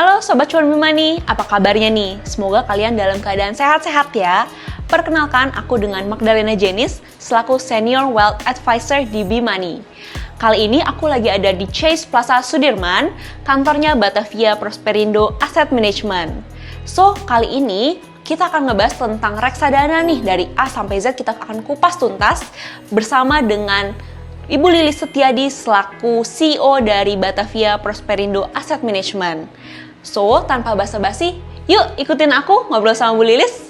Halo Sobat Cuan Bimani, apa kabarnya nih? Semoga kalian dalam keadaan sehat-sehat ya. Perkenalkan, aku dengan Magdalena Jenis, selaku Senior Wealth Advisor di Bimani. Kali ini aku lagi ada di Chase Plaza Sudirman, kantornya Batavia Prosperindo Asset Management. So, kali ini kita akan ngebahas tentang reksadana nih, dari A sampai Z kita akan kupas tuntas bersama dengan Ibu Lilis Setiadi selaku CEO dari Batavia Prosperindo Asset Management. So, tanpa basa-basi, yuk ikutin aku ngobrol sama Bu Lilis.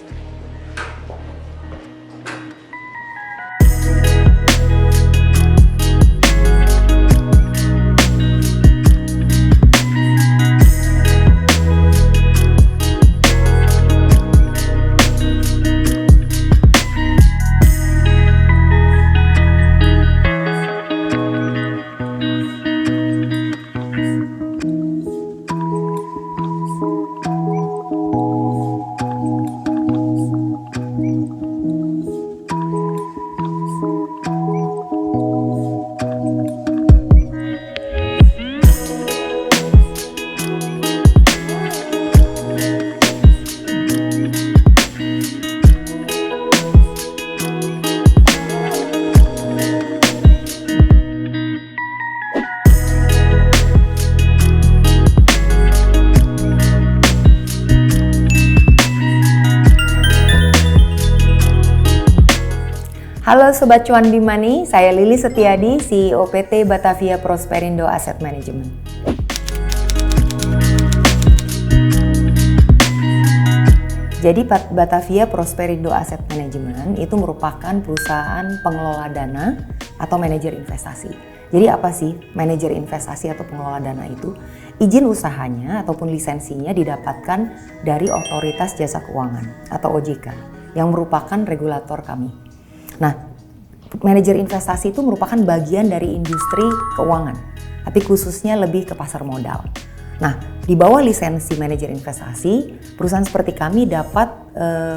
Halo Sobat Cuan Bimani, saya Lilis Setiadi, CEO PT Batavia Prosperindo Asset Management. Jadi Batavia Prosperindo Asset Management itu merupakan perusahaan pengelola dana atau manajer investasi. Jadi apa sih manajer investasi atau pengelola dana itu? Izin usahanya ataupun lisensinya didapatkan dari Otoritas Jasa Keuangan atau OJK yang merupakan regulator kami. Nah, manajer investasi itu merupakan bagian dari industri keuangan, tapi khususnya lebih ke pasar modal. Nah, di bawah lisensi manajer investasi, perusahaan seperti kami dapat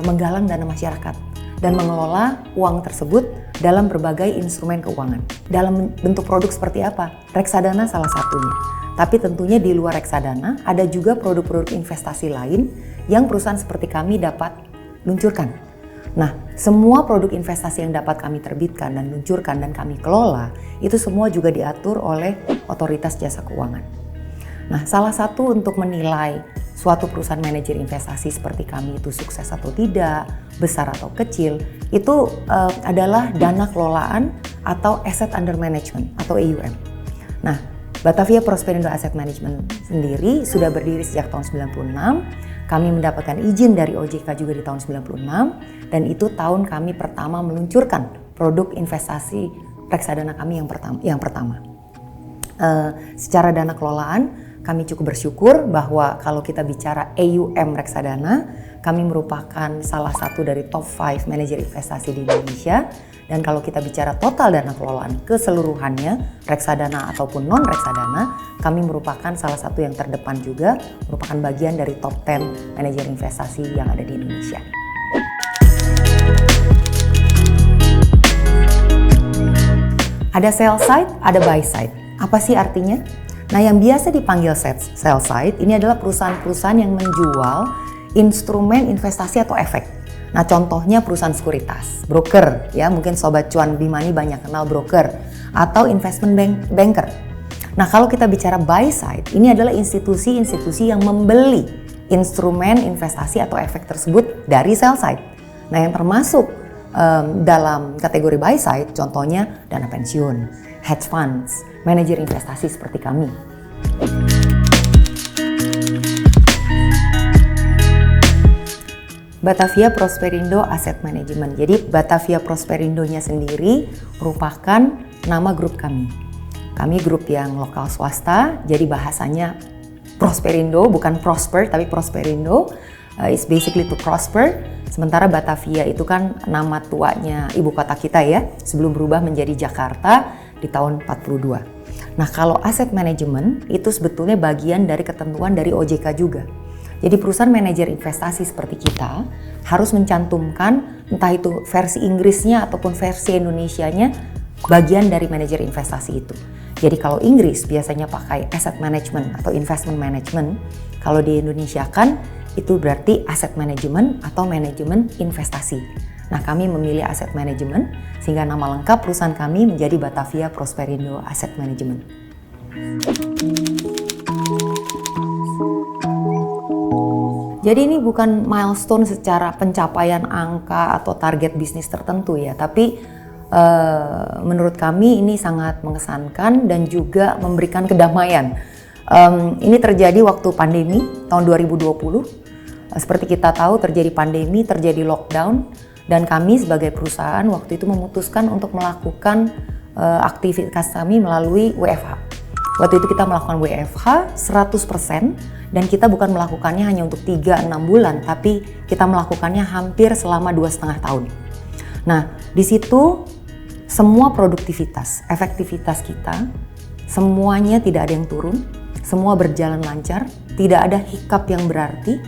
menggalang dana masyarakat dan mengelola uang tersebut dalam berbagai instrumen keuangan. Dalam bentuk produk seperti apa? Reksadana salah satunya. Tapi tentunya di luar reksadana ada juga produk-produk investasi lain yang perusahaan seperti kami dapat luncurkan. Nah, semua produk investasi yang dapat kami terbitkan dan luncurkan dan kami kelola, itu semua juga diatur oleh Otoritas Jasa Keuangan. Nah, salah satu untuk menilai suatu perusahaan manajer investasi seperti kami itu sukses atau tidak, besar atau kecil, itu adalah dana kelolaan atau Asset Under Management atau AUM. Nah, Batavia Prosperindo Asset Management sendiri sudah berdiri sejak tahun 96. Kami mendapatkan izin dari OJK juga di tahun 96 dan itu tahun kami pertama meluncurkan produk investasi reksadana kami yang pertama. Secara dana kelolaan kami cukup bersyukur bahwa kalau kita bicara AUM reksadana, kami merupakan salah satu dari top 5 manajer investasi di Indonesia. Dan kalau kita bicara total dana kelolaan keseluruhannya, reksadana ataupun non reksadana, kami merupakan salah satu yang terdepan juga, merupakan bagian dari top 10 manajer investasi yang ada di Indonesia. Ada sell side, ada buy side. Apa sih artinya? Nah, yang biasa dipanggil sell side ini adalah perusahaan-perusahaan yang menjual instrumen investasi atau efek. Nah, contohnya perusahaan sekuritas, broker, ya mungkin Sobat Cuan Bimani banyak kenal broker, atau investment banker. Nah, kalau kita bicara buy side, ini adalah institusi-institusi yang membeli instrumen investasi atau efek tersebut dari sell side. Nah, yang termasuk dalam kategori buy side, contohnya dana pensiun, hedge funds, manajer investasi seperti kami. Batavia Prosperindo Asset Management. Jadi Batavia Prosperindonya sendiri merupakan nama grup kami. Kami grup yang lokal swasta, jadi bahasanya Prosperindo, bukan prosper tapi Prosperindo. It's basically to prosper. Sementara Batavia itu kan nama tuanya ibu kota kita ya, sebelum berubah menjadi Jakarta di tahun 42. Nah, kalau asset management itu sebetulnya bagian dari ketentuan dari OJK juga. Jadi perusahaan manajer investasi seperti kita harus mencantumkan entah itu versi Inggrisnya ataupun versi Indonesianya bagian dari manajer investasi itu. Jadi kalau Inggris biasanya pakai asset management atau investment management, Kalau di Indonesia kan itu berarti asset management atau manajemen investasi. Nah, kami memilih asset management sehingga nama lengkap perusahaan kami menjadi Batavia Prosperindo Asset Management. Jadi ini bukan milestone secara pencapaian angka atau target bisnis tertentu ya, tapi menurut kami ini sangat mengesankan dan juga memberikan kedamaian. Ini terjadi waktu pandemi tahun 2020. Seperti kita tahu terjadi pandemi, terjadi lockdown, dan kami sebagai perusahaan waktu itu memutuskan untuk melakukan aktivitas kami melalui WFH. Waktu itu kita melakukan WFH 100% dan kita bukan melakukannya hanya untuk 3-6 bulan, tapi kita melakukannya hampir selama 2,5 tahun. Nah, di situ semua produktivitas, efektivitas kita, semuanya tidak ada yang turun, semua berjalan lancar, tidak ada hiccup yang berarti,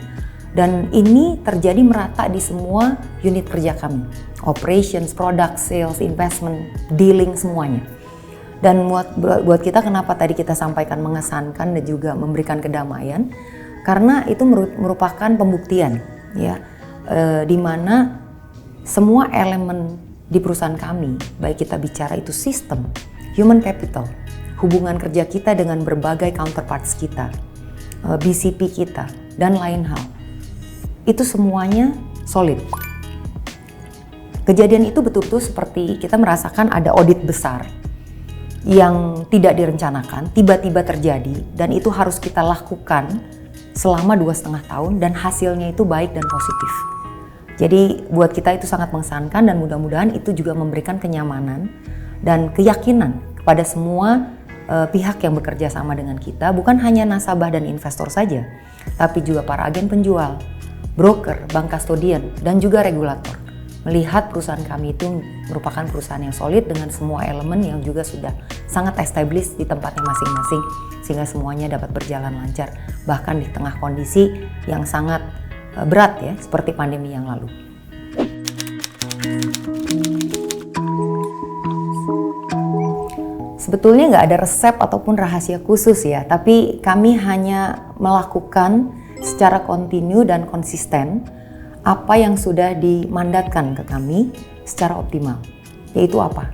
dan ini terjadi merata di semua unit kerja kami. Operations, product, sales, investment, dealing, semuanya. Dan buat kita kenapa tadi kita sampaikan mengesankan dan juga memberikan kedamaian, karena itu merupakan pembuktian ya, di mana semua elemen di perusahaan kami, baik kita bicara itu sistem, human capital, hubungan kerja kita dengan berbagai counterparts kita, BCP kita, dan lain hal, itu semuanya solid. Kejadian itu betul-betul seperti kita merasakan ada audit besar yang tidak direncanakan, tiba-tiba terjadi, dan itu harus kita lakukan selama 2,5 tahun dan hasilnya itu baik dan positif. Jadi buat kita itu sangat mengesankan dan mudah-mudahan itu juga memberikan kenyamanan dan keyakinan kepada semua pihak yang bekerja sama dengan kita, bukan hanya nasabah dan investor saja, tapi juga para agen penjual, broker, bank kustodian, dan juga regulator. Melihat perusahaan kami itu merupakan perusahaan yang solid dengan semua elemen yang juga sudah sangat established di tempatnya masing-masing, sehingga semuanya dapat berjalan lancar, bahkan di tengah kondisi yang sangat berat ya, seperti pandemi yang lalu. Sebetulnya nggak ada resep ataupun rahasia khusus ya, tapi kami hanya melakukan secara kontinu dan konsisten apa yang sudah dimandatkan ke kami secara optimal. Yaitu apa?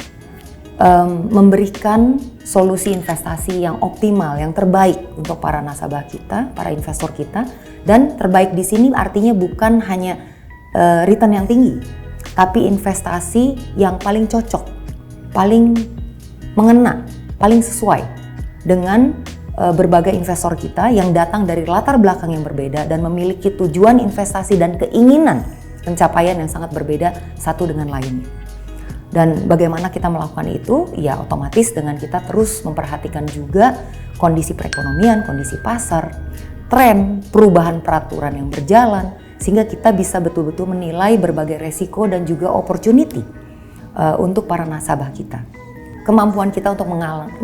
Memberikan solusi investasi yang optimal, yang terbaik untuk para nasabah kita, para investor kita, dan terbaik di sini artinya bukan hanya return yang tinggi, tapi investasi yang paling cocok, paling mengena, paling sesuai dengan berbagai investor kita yang datang dari latar belakang yang berbeda dan memiliki tujuan investasi dan keinginan pencapaian yang sangat berbeda satu dengan lainnya. Dan bagaimana kita melakukan itu? Ya otomatis dengan kita terus memperhatikan juga kondisi perekonomian, kondisi pasar, tren, perubahan peraturan yang berjalan, sehingga kita bisa betul-betul menilai berbagai resiko dan juga opportunity untuk para nasabah kita. Kemampuan kita untuk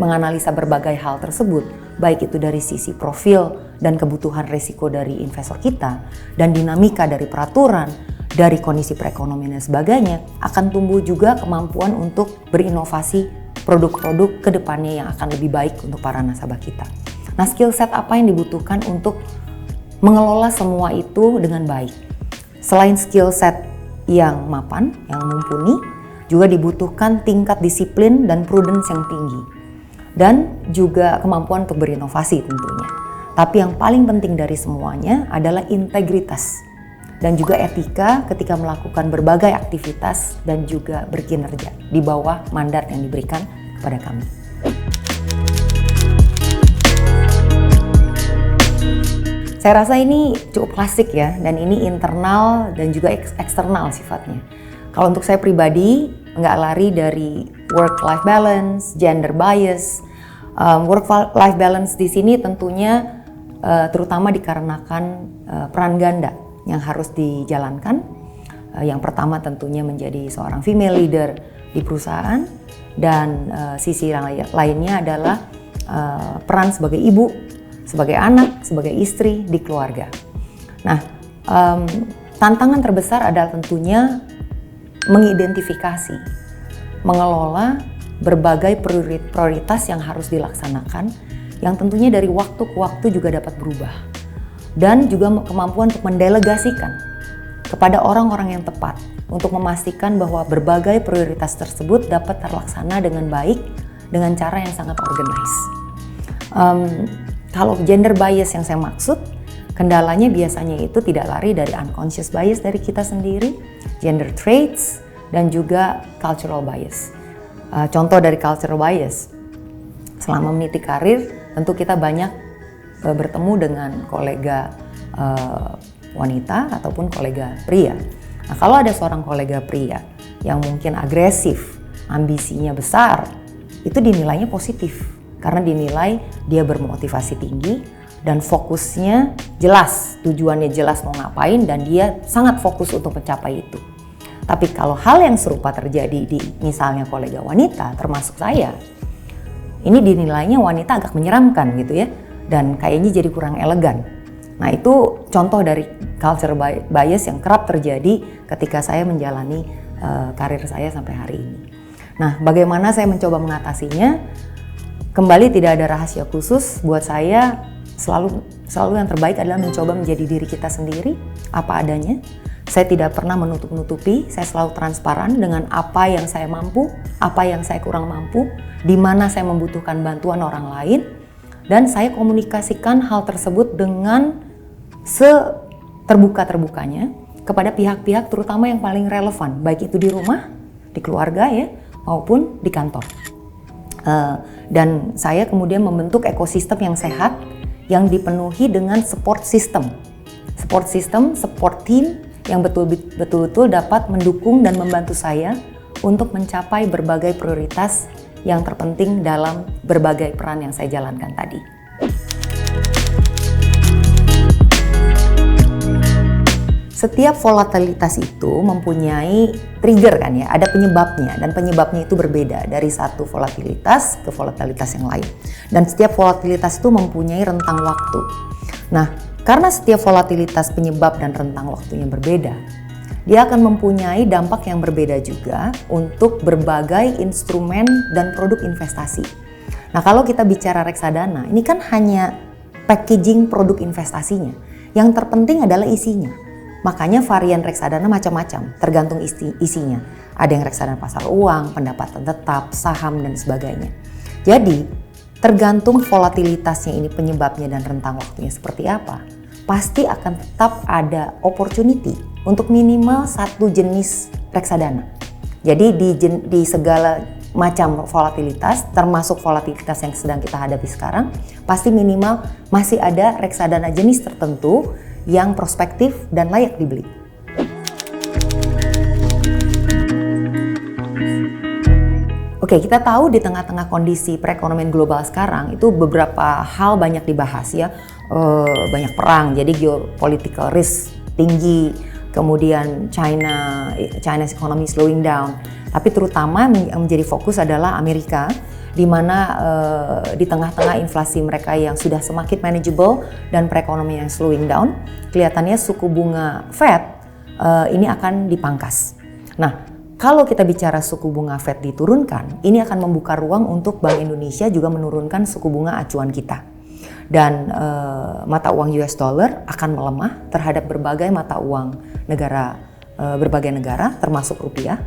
menganalisa berbagai hal tersebut, baik itu dari sisi profil dan kebutuhan risiko dari investor kita, dan dinamika dari peraturan, dari kondisi perekonomian dan sebagainya, akan tumbuh juga kemampuan untuk berinovasi produk-produk ke depannya yang akan lebih baik untuk para nasabah kita. Nah, skill set apa yang dibutuhkan untuk mengelola semua itu dengan baik? Selain skill set yang mapan, yang mumpuni, juga dibutuhkan tingkat disiplin dan prudence yang tinggi. Dan juga kemampuan untuk berinovasi tentunya. Tapi yang paling penting dari semuanya adalah integritas dan juga etika ketika melakukan berbagai aktivitas dan juga berkinerja di bawah mandat yang diberikan kepada kami. Saya rasa ini cukup klasik ya, dan ini internal dan juga eksternal sifatnya. Kalau untuk saya pribadi, nggak lari dari work-life balance, gender bias. Work-life balance di sini tentunya terutama dikarenakan peran ganda yang harus dijalankan. Yang pertama tentunya menjadi seorang female leader di perusahaan, dan sisi lainnya adalah peran sebagai ibu, sebagai anak, sebagai istri di keluarga. Nah, tantangan terbesar adalah tentunya mengidentifikasi, mengelola berbagai prioritas yang harus dilaksanakan, yang tentunya dari waktu ke waktu juga dapat berubah. dan juga kemampuan untuk mendelegasikan kepada orang-orang yang tepat untuk memastikan bahwa berbagai prioritas tersebut dapat terlaksana dengan baik dengan cara yang sangat organized. Kalau gender bias yang saya maksud, kendalanya biasanya itu tidak lari dari unconscious bias dari kita sendiri, gender traits, dan juga cultural bias. Contoh dari cultural bias, selama meniti karir tentu kita banyak bertemu dengan kolega wanita ataupun kolega pria. Nah, kalau ada seorang kolega pria yang mungkin agresif, ambisinya besar, itu dinilainya positif karena dinilai dia bermotivasi tinggi dan fokusnya jelas, tujuannya jelas mau ngapain dan dia sangat fokus untuk mencapai itu. Tapi kalau hal yang serupa terjadi di misalnya kolega wanita termasuk saya, ini dinilainya wanita agak menyeramkan gitu ya dan kayaknya jadi kurang elegan. Nah, itu contoh dari culture bias yang kerap terjadi ketika saya menjalani karir saya sampai hari ini. Nah, bagaimana saya mencoba mengatasinya? Kembali tidak ada rahasia khusus buat saya, selalu yang terbaik adalah mencoba menjadi diri kita sendiri, apa adanya. Saya tidak pernah menutup-nutupi, saya selalu transparan dengan apa yang saya mampu, apa yang saya kurang mampu, di mana saya membutuhkan bantuan orang lain, dan saya komunikasikan hal tersebut dengan seterbuka-terbukanya kepada pihak-pihak terutama yang paling relevan, baik itu di rumah, di keluarga ya, maupun di kantor. Dan saya kemudian membentuk ekosistem yang sehat yang dipenuhi dengan support system, support team yang betul-betul dapat mendukung dan membantu saya untuk mencapai berbagai prioritas yang terpenting dalam berbagai peran yang saya jalankan tadi. Setiap volatilitas itu mempunyai trigger kan ya, ada penyebabnya dan penyebabnya itu berbeda dari satu volatilitas ke volatilitas yang lain. Dan setiap volatilitas itu mempunyai rentang waktu. Nah, karena setiap volatilitas penyebab dan rentang waktunya berbeda, dia akan mempunyai dampak yang berbeda juga untuk berbagai instrumen dan produk investasi. Nah, kalau kita bicara reksadana, ini kan hanya packaging produk investasinya. Yang terpenting adalah isinya. Makanya varian reksadana macam-macam, tergantung isinya. Ada yang reksadana pasar uang, pendapatan tetap, saham, dan sebagainya. Jadi, tergantung volatilitasnya ini penyebabnya dan rentang waktunya seperti apa, pasti akan tetap ada opportunity untuk minimal satu jenis reksadana. Jadi di segala macam volatilitas, termasuk volatilitas yang sedang kita hadapi sekarang, pasti minimal masih ada reksadana jenis tertentu yang prospektif dan layak dibeli. Oke, kita tahu di tengah-tengah kondisi perekonomian global sekarang itu beberapa hal banyak dibahas ya. Banyak perang, jadi geopolitical risk tinggi, kemudian China's economy slowing down. Tapi terutama yang menjadi fokus adalah Amerika, di mana di tengah-tengah inflasi mereka yang sudah semakin manageable dan perekonomian yang slowing down, kelihatannya suku bunga Fed ini akan dipangkas. Nah, kalau kita bicara suku bunga Fed diturunkan, ini akan membuka ruang untuk Bank Indonesia juga menurunkan suku bunga acuan kita. Dan mata uang US dollar akan melemah terhadap berbagai mata uang berbagai negara termasuk rupiah.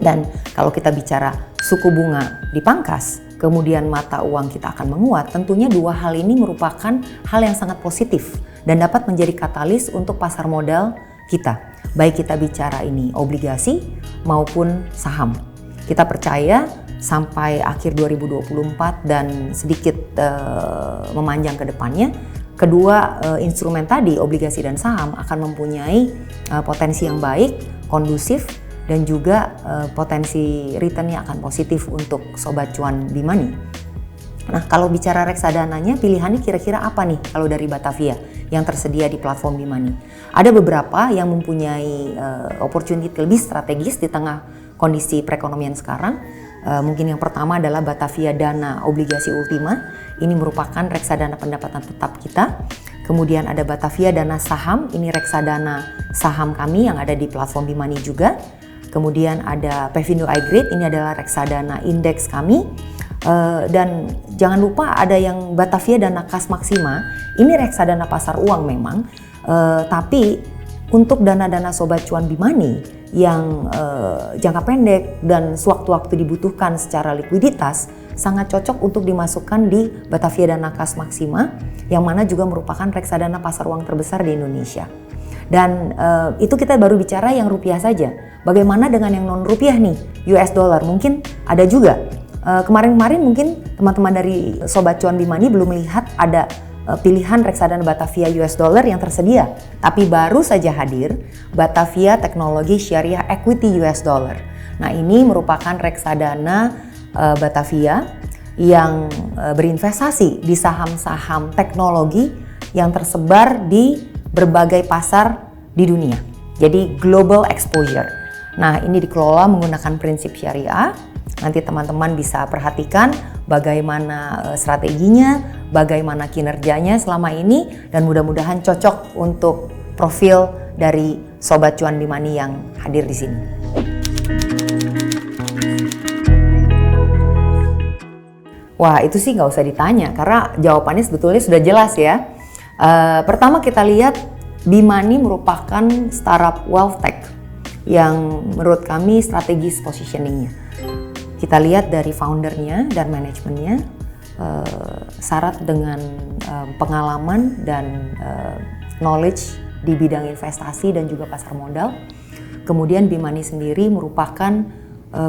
Dan kalau kita bicara suku bunga dipangkas, kemudian mata uang kita akan menguat, tentunya dua hal ini merupakan hal yang sangat positif dan dapat menjadi katalis untuk pasar modal kita. Baik kita bicara ini obligasi maupun saham. Kita percaya sampai akhir 2024 dan sedikit memanjang ke depannya, kedua instrumen tadi, obligasi dan saham, akan mempunyai potensi yang baik, kondusif, dan juga potensi returnnya akan positif untuk Sobat Cuan Bimani. Nah, kalau bicara reksadananya, pilihannya kira-kira apa nih kalau dari Batavia yang tersedia di platform Bimani? Ada beberapa yang mempunyai opportunity lebih strategis di tengah kondisi perekonomian sekarang. Mungkin yang pertama adalah Batavia Dana Obligasi Ultima. Ini merupakan reksadana pendapatan tetap kita. Kemudian ada Batavia Dana Saham, ini reksadana saham kami yang ada di platform Bimani juga. Kemudian ada Pevindo iGrid, ini adalah reksadana indeks kami. Dan jangan lupa ada yang Batavia Dana Kas Maksima, Ini reksadana pasar uang memang, tapi untuk dana-dana Sobat Cuan Bimani yang jangka pendek dan sewaktu-waktu dibutuhkan secara likuiditas, sangat cocok untuk dimasukkan di Batavia Dana Kas Maxima, yang mana juga merupakan reksadana pasar uang terbesar di Indonesia. Dan itu kita baru bicara yang rupiah saja. Bagaimana dengan yang non rupiah nih, US dollar? Mungkin ada juga. Kemarin-kemarin mungkin teman-teman dari Sobat Cuan Bimani belum melihat ada pilihan reksadana Batavia US dollar yang tersedia. Tapi baru saja hadir Batavia Teknologi Syariah Equity US dollar. Nah, ini merupakan reksadana Batavia yang berinvestasi di saham-saham teknologi yang tersebar di berbagai pasar di dunia. Jadi global exposure. Nah, ini dikelola menggunakan prinsip syariah. Nanti teman-teman bisa perhatikan bagaimana strateginya, bagaimana kinerjanya selama ini, dan mudah-mudahan cocok untuk profil dari Sobat Cuan Bimani yang hadir di sini. Wah, itu sih nggak usah ditanya karena jawabannya sebetulnya sudah jelas ya. Pertama kita lihat Bimani merupakan startup wealth tech yang menurut kami strategis positioningnya. Kita lihat dari foundernya dan manajemennya, syarat dengan pengalaman dan knowledge di bidang investasi dan juga pasar modal. Kemudian Bimani sendiri merupakan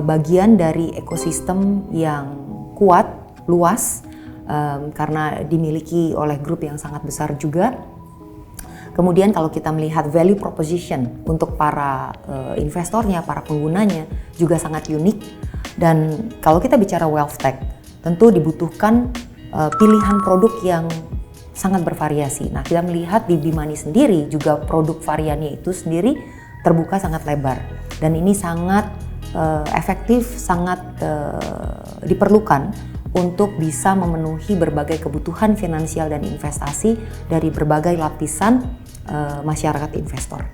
bagian dari ekosistem yang kuat, luas, karena dimiliki oleh grup yang sangat besar juga. Kemudian kalau kita melihat value proposition untuk para investornya, para penggunanya juga sangat unik. Dan kalau kita bicara wealth tech, tentu dibutuhkan pilihan produk yang sangat bervariasi. Nah, kita melihat di Bimani sendiri juga produk variannya itu sendiri terbuka sangat lebar. Dan ini sangat efektif, sangat diperlukan untuk bisa memenuhi berbagai kebutuhan finansial dan investasi dari berbagai lapisan masyarakat investor.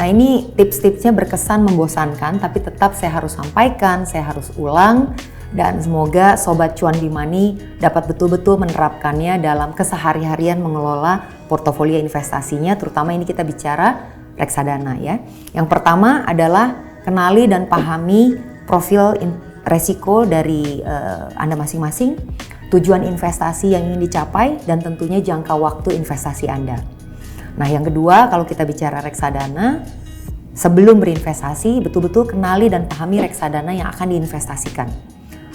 Nah, ini tips-tipsnya berkesan membosankan, tapi tetap saya harus sampaikan, saya harus ulang, dan semoga Sobat Cuan Bimani dapat betul-betul menerapkannya dalam kesehari-harian mengelola portofolio investasinya, terutama ini kita bicara reksadana ya. Yang pertama adalah kenali dan pahami profil resiko dari Anda masing-masing, tujuan investasi yang ingin dicapai, dan tentunya jangka waktu investasi Anda. Nah, yang kedua, kalau kita bicara reksadana, sebelum berinvestasi, betul-betul kenali dan pahami reksadana yang akan diinvestasikan.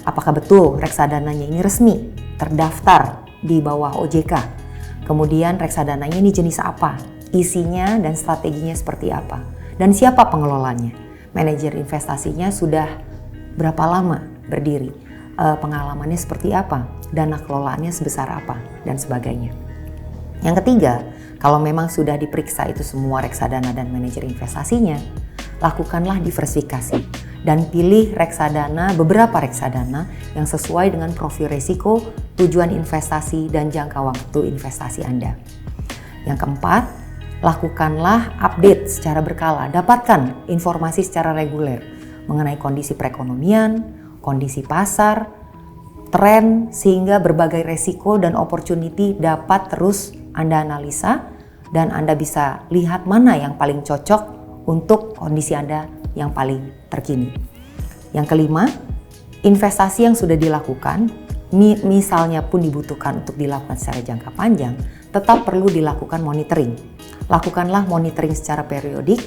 Apakah betul reksadananya ini resmi, terdaftar di bawah OJK? Kemudian reksadananya ini jenis apa? Isinya dan strateginya seperti apa? Dan siapa pengelolanya? Manajer investasinya sudah berapa lama berdiri? Pengalamannya seperti apa? Dana kelolaannya sebesar apa? Dan sebagainya. Yang ketiga, kalau memang sudah diperiksa itu semua reksadana dan manajer investasinya, lakukanlah diversifikasi dan pilih reksadana, beberapa reksadana yang sesuai dengan profil risiko, tujuan investasi, dan jangka waktu investasi Anda. Yang keempat, lakukanlah update secara berkala, dapatkan informasi secara reguler mengenai kondisi perekonomian, kondisi pasar, tren, sehingga berbagai resiko dan opportunity dapat terus Anda analisa dan Anda bisa lihat mana yang paling cocok untuk kondisi Anda yang paling terkini. Yang kelima, investasi yang sudah dilakukan, misalnya pun dibutuhkan untuk dilakukan secara jangka panjang, tetap perlu dilakukan monitoring. Lakukanlah monitoring secara periodik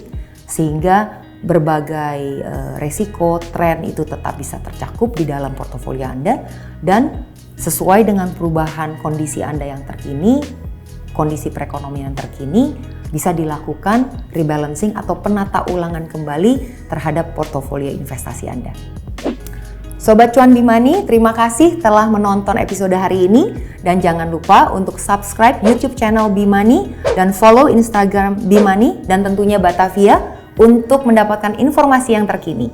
sehingga berbagai resiko, tren itu tetap bisa tercakup di dalam portofolio Anda dan sesuai dengan perubahan kondisi Anda yang terkini, kondisi perekonomian terkini, bisa dilakukan rebalancing atau penata ulangan kembali terhadap portofolio investasi Anda. Sobat Cuan Bimani, terima kasih telah menonton episode hari ini dan jangan lupa untuk subscribe YouTube channel Bimani dan follow Instagram Bimani dan tentunya Batavia untuk mendapatkan informasi yang terkini.